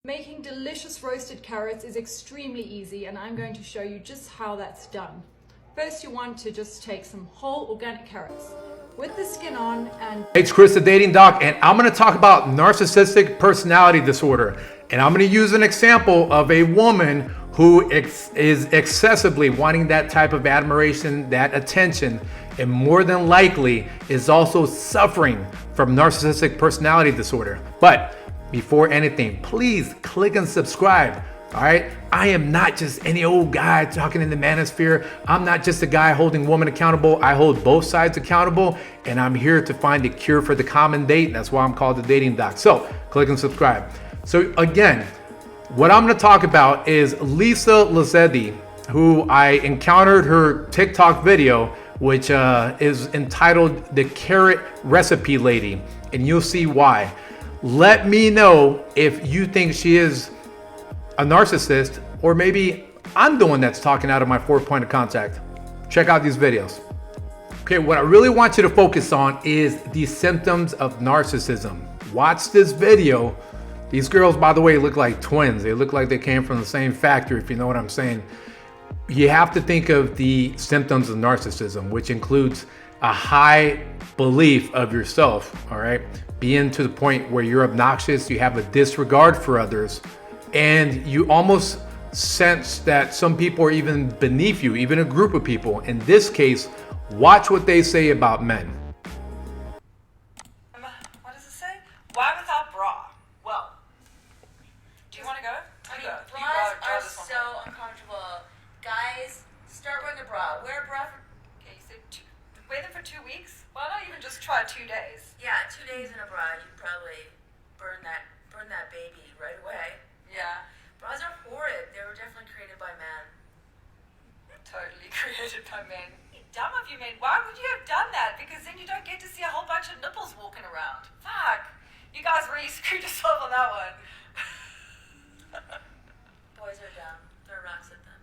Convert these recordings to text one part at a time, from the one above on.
Making delicious roasted carrots is extremely easy, and I'm going to show you just how that's done. First, you want to just take some whole organic carrots with the skin on and... It's Chris, the Dating Doc, and I'm going to talk about narcissistic personality disorder. And I'm going to use an example of a woman who is excessively wanting that type of admiration, that attention, and more than likely is also suffering from narcissistic personality disorder. But before anything, please click and subscribe. All right, I am not just any old guy talking in the manosphere. I'm not just a guy holding women accountable. I hold both sides accountable, and I'm here to find a cure for the common date. That's why I'm called the Dating Doc. So click and subscribe. So again, what I'm going to talk about is Liza Lesedi, who I encountered her TikTok video, which is entitled The Carrot Recipe Lady, and you'll see why. Let me know if you think she is a narcissist, or maybe I'm the one that's talking out of my 4 point of contact. Check out these videos. Okay, what I really want you to focus on is the symptoms of narcissism. Watch this video. These girls, by the way, look like twins. They look like they came from the same factory, if you know what I'm saying. You have to think of the symptoms of narcissism, which includes a high belief of yourself, all right? Being to the point where you're obnoxious, you have a disregard for others, and you almost sense that some people are even beneath you, even a group of people. In this case, watch what they say about men. What does it say? Why without bra? Well, do you want to go? Bras are so uncomfortable. Guys, start wearing a bra. Wear a bra for... Okay, you said wear them for 2 weeks? Why not even just try 2 days? Yeah, 2 days in a bra, you probably burn that baby right away. Yeah. Bras are horrid. They were definitely created by men. Totally created by men. Dumb of you, men. Why would you have done that? Because then you don't get to see a whole bunch of nipples walking around. Fuck. You guys really screwed yourself on that one. Boys are dumb. Throw rocks at them.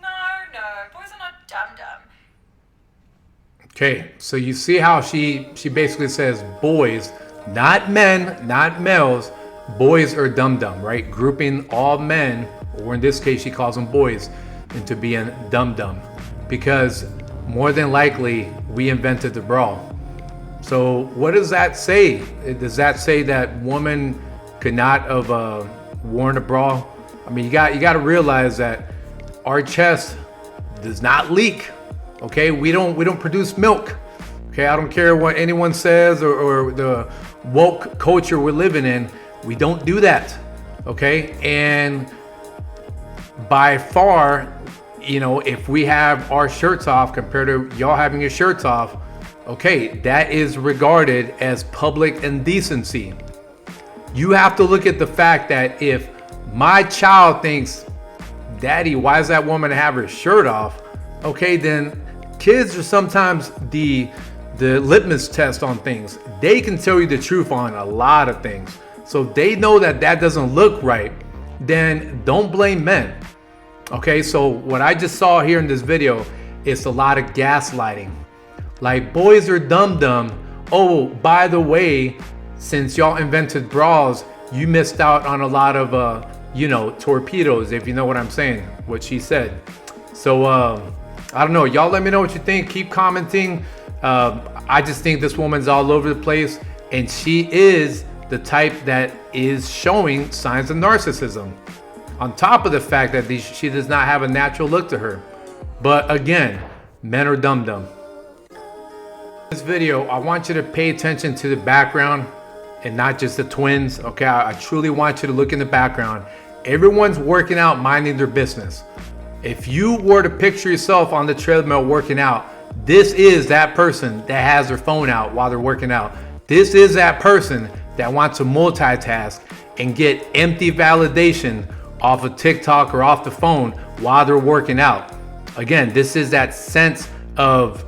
No. Boys are not dumb. Okay, so you see how she basically says boys, not men, not males, boys are dumb, right? Grouping all men, or in this case she calls them boys, into being dumb. Because more than likely we invented the bra. So what does that say? Does that say that woman could not have worn a bra? I mean, you got to realize that our chest does not leak. Okay, we don't produce milk. Okay, I don't care what anyone says or the woke culture we're living in. We don't do that. Okay, and by far, you know, if we have our shirts off compared to y'all having your shirts off, okay, that is regarded as public indecency. You have to look at the fact that if my child thinks, Daddy, why does that woman have her shirt off? Okay, then kids are sometimes the litmus test on things. They can tell you the truth on a lot of things. So if they know that doesn't look right, then don't blame men. Okay, so what I just saw here in this video is a lot of gaslighting. Like, boys are dumb. Oh, by the way, since y'all invented bras, you missed out on a lot of, torpedoes, if you know what I'm saying, what she said. So, I don't know. Y'all let me know what you think. Keep commenting. I just think this woman's all over the place, and she is the type that is showing signs of narcissism. On top of the fact that she does not have a natural look to her. But again, men are dumb. This video, I want you to pay attention to the background and not just the twins. Okay, I truly want you to look in the background. Everyone's working out, minding their business. If you were to picture yourself on the treadmill working out, this is that person that has their phone out while they're working out. This is that person that wants to multitask and get empty validation off of TikTok or off the phone while they're working out. Again, this is that sense of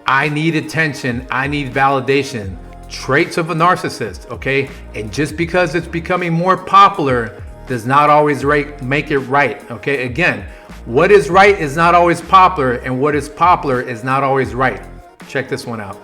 I need attention, I need validation. Traits of a narcissist, okay? And just because it's becoming more popular does not always make it right, okay? Again, what is right is not always popular, and what is popular is not always right. Check this one out.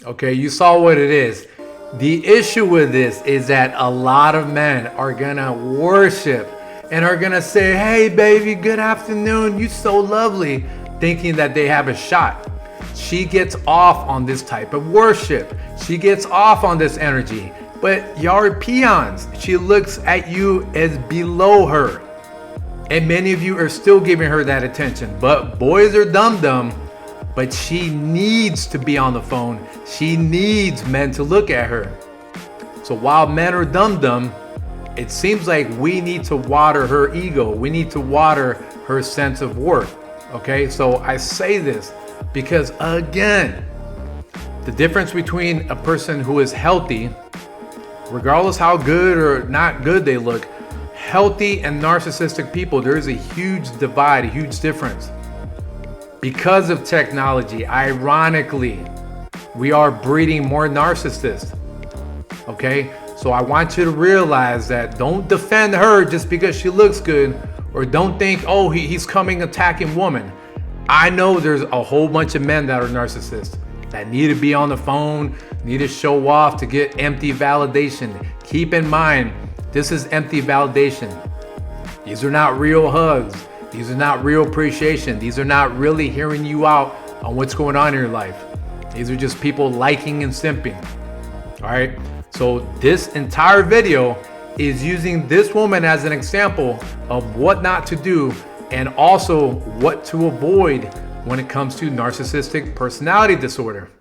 Okay, you saw what it is. The issue with this is that a lot of men are gonna worship and are gonna say, hey baby, good afternoon, you so lovely, thinking that they have a shot. She gets off on this type of worship. She gets off on this energy. But y'all are peons. She looks at you as below her. And many of you are still giving her that attention. But boys are dumb. But she needs to be on the phone. She needs men to look at her. So while men are dumb, it seems like we need to water her ego. We need to water her sense of worth. Okay, so I say this because, again, the difference between a person who is healthy, regardless how good or not good they look, healthy and narcissistic people, there is a huge divide, a huge difference. Because of technology, ironically, we are breeding more narcissists. Okay, so I want you to realize that don't defend her just because she looks good, or don't think, oh, he's coming attacking women. I know there's a whole bunch of men that are narcissists that need to be on the phone, need to show off to get empty validation. Keep in mind, this is empty validation. These are not real hugs. These are not real appreciation. These are not really hearing you out on what's going on in your life. These are just people liking and simping. All right. So this entire video is using this woman as an example of what not to do and also what to avoid when it comes to narcissistic personality disorder.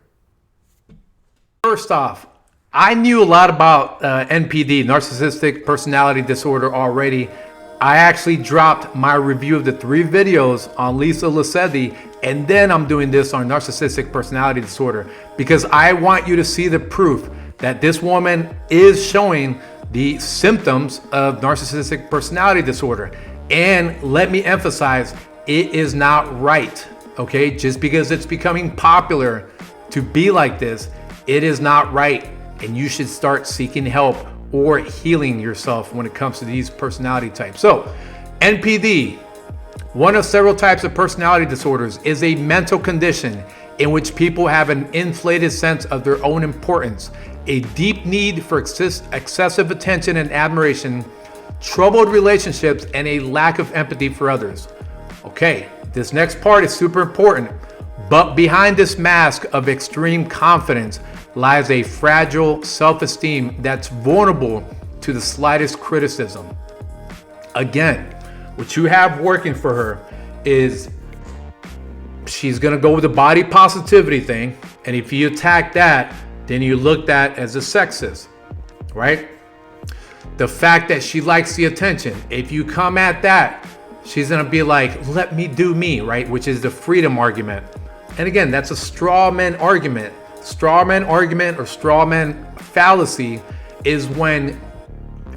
First off, I knew a lot about NPD, narcissistic personality disorder, already. I actually dropped my review of the 3 videos on Liza Lesedi, and then I'm doing this on narcissistic personality disorder because I want you to see the proof that this woman is showing the symptoms of narcissistic personality disorder. And let me emphasize, it is not right, okay? Just because it's becoming popular to be like this, it is not right. And you should start seeking help or healing yourself when it comes to these personality types. So, NPD, one of several types of personality disorders, is a mental condition in which people have an inflated sense of their own importance, a deep need for excessive attention and admiration, troubled relationships, and a lack of empathy for others. Okay, this next part is super important, but behind this mask of extreme confidence lies a fragile self-esteem that's vulnerable to the slightest criticism. Again, what you have working for her is she's gonna go with the body positivity thing, and if you attack that, then you looked at as a sexist, right? The fact that she likes the attention, if you come at that, she's gonna be like, let me do me, right? Which is the freedom argument. And again, that's a straw man argument. Straw man argument or straw man fallacy is when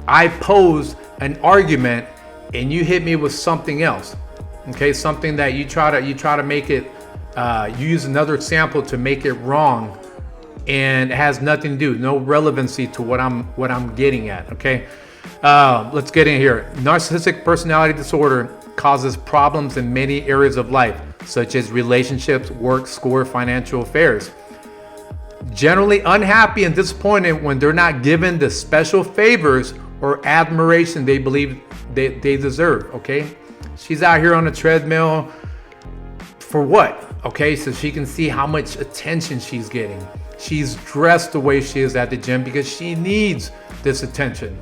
I pose an argument and you hit me with something else. Okay, something that you try to make it, you use another example to make it wrong, and it has nothing to do, no relevancy to what I'm getting at. Okay, let's get in here. Narcissistic personality disorder causes problems in many areas of life, such as relationships, work, school, financial affairs. Generally unhappy and disappointed when they're not given the special favors or admiration they believe they deserve. Okay, she's out here on a treadmill for what? Okay, so she can see how much attention she's getting. She's dressed the way she is at the gym because she needs this attention.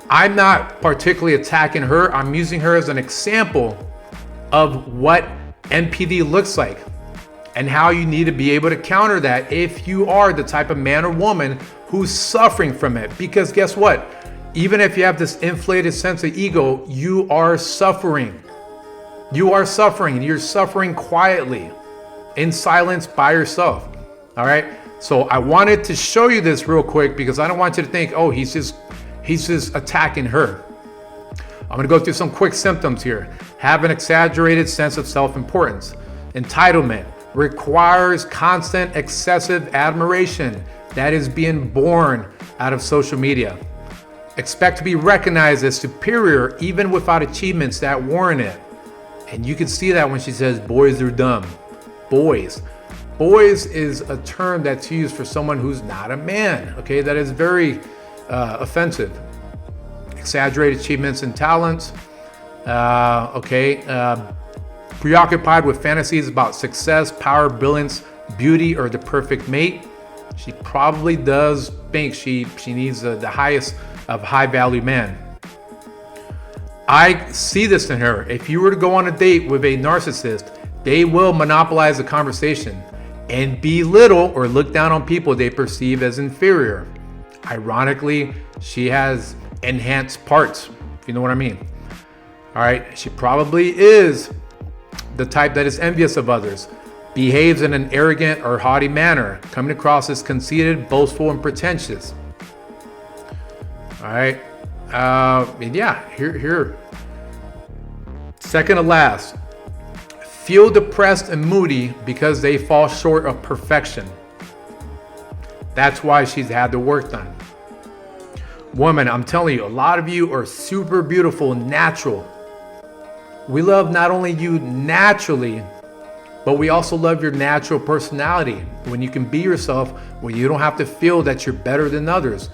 I'm not particularly attacking her. I'm using her as an example of what NPD looks like and how you need to be able to counter that if you are the type of man or woman who's suffering from it. Because guess what? Even if you have this inflated sense of ego, you are suffering. You are suffering, and you're suffering quietly, in silence, by yourself. All right? So I wanted to show you this real quick because I don't want you to think, oh, he's just attacking her. I'm gonna go through some quick symptoms here. Have an exaggerated sense of self-importance. Entitlement. Requires constant excessive admiration that is being born out of social media. Expect to be recognized as superior even without achievements that warrant it. And you can see that when she says boys are dumb. Boys. Boys is a term that's used for someone who's not a man, okay? That is very offensive. Exaggerated achievements and talents, preoccupied with fantasies about success, power, brilliance, beauty, or the perfect mate. She probably does think she needs the highest of high value man. I see this in her. If you were to go on a date with a narcissist, they will monopolize the conversation and belittle or look down on people they perceive as inferior. Ironically, she has enhanced parts, if you know what I mean. All right, she probably is the type that is envious of others, behaves in an arrogant or haughty manner, coming across as conceited, boastful, and pretentious. All right, and yeah, here. Second to last, feel depressed and moody because they fall short of perfection. That's why she's had the work done. Woman, I'm telling you, a lot of you are super beautiful, natural. We love not only you naturally, but we also love your natural personality. When you can be yourself, when you don't have to feel that you're better than others.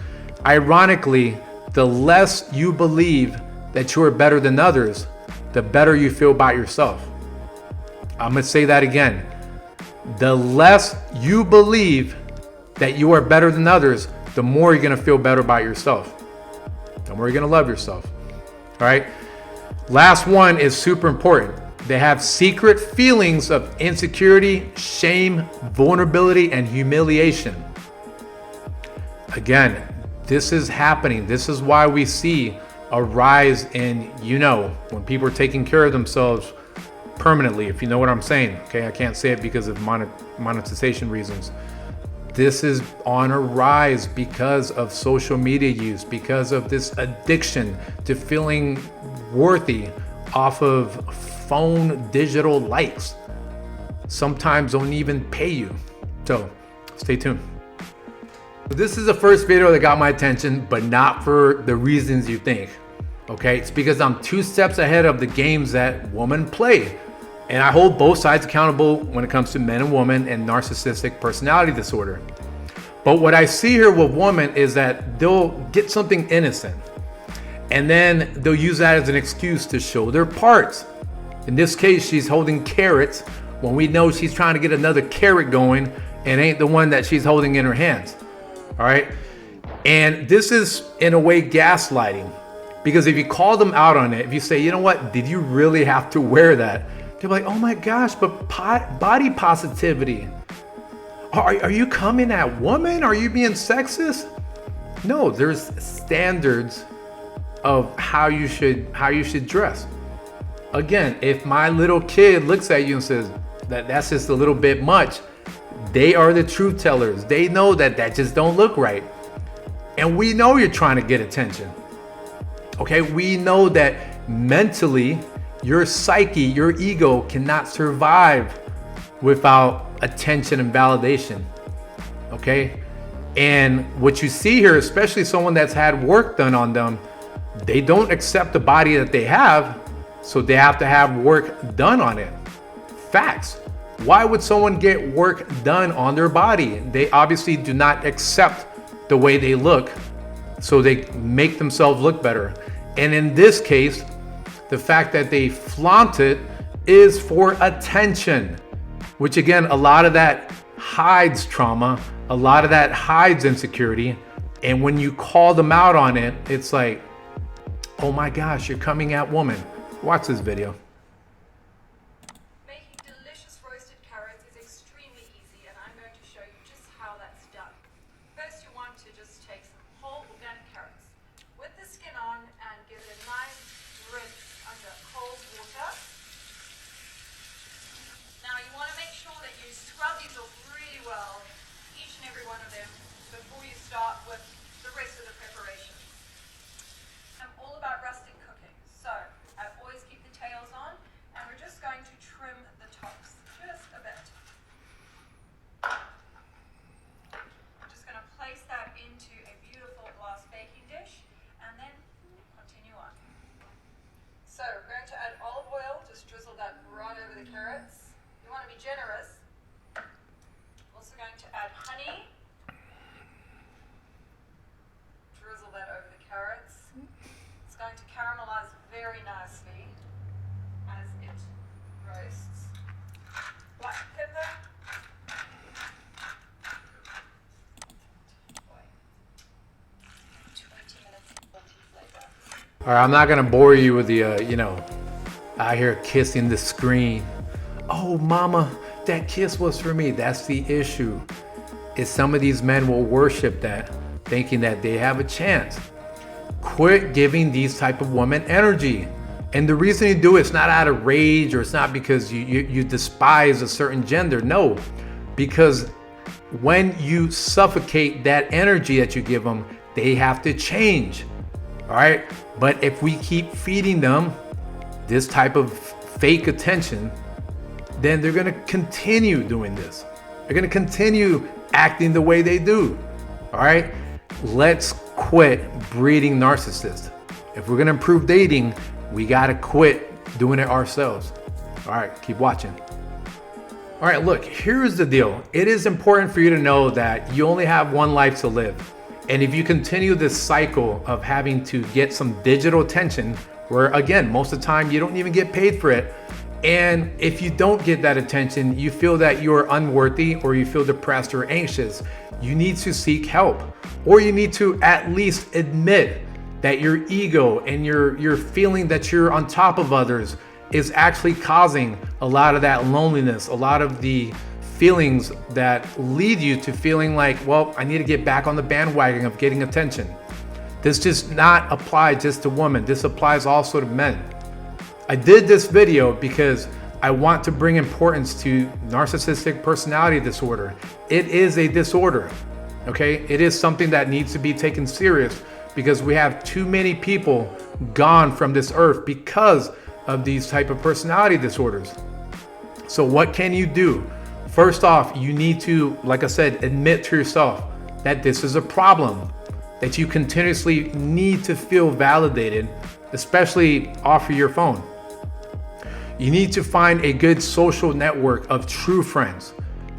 Ironically, the less you believe that you are better than others, the better you feel about yourself. I'm gonna say that again. The less you believe that you are better than others, the more you're gonna feel better about yourself. The more you're gonna love yourself. All right? Last one is super important. They have secret feelings of insecurity, shame, vulnerability, and humiliation. Again, this is happening. This is why we see a rise in, when people are taking care of themselves permanently, if you know what I'm saying. Okay, I can't say it because of monetization reasons. This is on a rise because of social media use, because of this addiction to feeling worthy off of phone digital likes. Sometimes don't even pay you. So stay tuned. This is the first video that got my attention, but not for the reasons you think. Okay, it's because I'm 2 steps ahead of the games that women play. And I hold both sides accountable when it comes to men and women and narcissistic personality disorder. But what I see here with women is that they'll get something innocent, and then they'll use that as an excuse to show their parts. In this case, she's holding carrots when we know she's trying to get another carrot going and ain't the one that she's holding in her hands. All right. And this is in a way gaslighting, because if you call them out on it, if you say, you know what, did you really have to wear that? They're like, oh my gosh, but body positivity. Are you coming at women? Are you being sexist? No, there's standards of how you should dress. Again, if my little kid looks at you and says that's just a little bit much, they are the truth tellers. They know that just don't look right. And we know you're trying to get attention. Okay, we know that mentally, your psyche, your ego cannot survive without attention and validation. Okay? And what you see here, especially someone that's had work done on them, they don't accept the body that they have, so they have to have work done on it. Facts. Why would someone get work done on their body? They obviously do not accept the way they look, so they make themselves look better. And in this case, the fact that they flaunt it is for attention, which again, a lot of that hides trauma, a lot of that hides insecurity. And when you call them out on it, it's like, oh my gosh, you're coming at women. Watch this video. Making delicious roasted carrots is extremely easy, and I'm going to show you just how that's done. First, you want to just take some whole organic carrots with the skin on and give it a nice rinse under cold water. Now, you want to make sure that you scrub these off really well, each and every one of them, before you start with the rest of the preparation. I'm all about rustic cooking, so I always keep the tails on. nicely as it roasts. Black pepper. Boy. 20 minutes later. All right, I'm not gonna bore you with the, out here kissing the screen. Oh, mama, that kiss was for me. That's the issue. Is some of these men will worship that, thinking that they have a chance. Quit giving these type of women energy. And the reason you do it's not out of rage, or it's not because you despise a certain gender. No, because when you suffocate that energy that you give them, they have to change. All right. But if we keep feeding them this type of fake attention, then they're going to continue doing this. They're going to continue acting the way they do. All right. Let's quit breeding narcissists. If we're going to improve dating, we got to quit doing it ourselves. All right. Keep watching. All right. Look, here's the deal. It is important for you to know that you only have one life to live. And if you continue this cycle of having to get some digital attention, where again, most of the time you don't even get paid for it. And if you don't get that attention, you feel that you're unworthy, or you feel depressed or anxious, you need to seek help, or you need to at least admit that your ego and your feeling that you're on top of others is actually causing a lot of that loneliness, a lot of the feelings that lead you to feeling like, well, I need to get back on the bandwagon of getting attention. This does not apply just to women. This applies also to men. I did this video because I want to bring importance to narcissistic personality disorder. It is a disorder, okay? It is something that needs to be taken serious, because we have too many people gone from this earth because of these type of personality disorders. So what can you do? First off, you need to, like I said, admit to yourself that this is a problem, that you continuously need to feel validated, especially off of your phone. You need to find a good social network of true friends,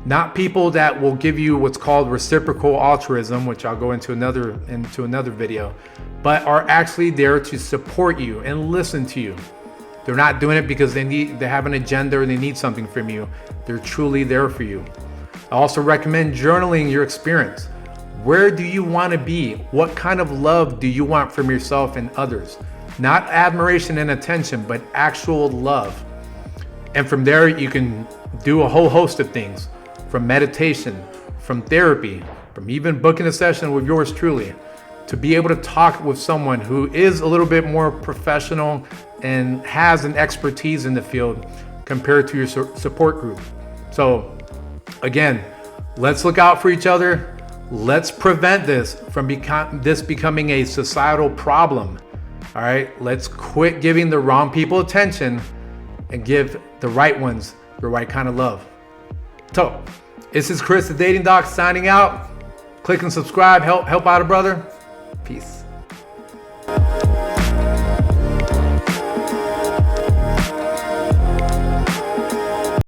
not people that will give you what's called reciprocal altruism, which I'll go into another video, but are actually there to support you and listen to you. They're not doing it because they have an agenda or they need something from you. They're truly there for you. I also recommend journaling your experience. Where do you want to be? What kind of love do you want from yourself and others? Not admiration and attention, but actual love. And from there, you can do a whole host of things, from meditation, from therapy, from even booking a session with yours truly, to be able to talk with someone who is a little bit more professional and has an expertise in the field compared to your support group. So again, let's look out for each other. Let's prevent this from becoming a societal problem. All right, let's quit giving the wrong people attention and give the right ones the right kind of love. So this is Chris, the Dating Doc, signing out. Click and subscribe, help out a brother. Peace.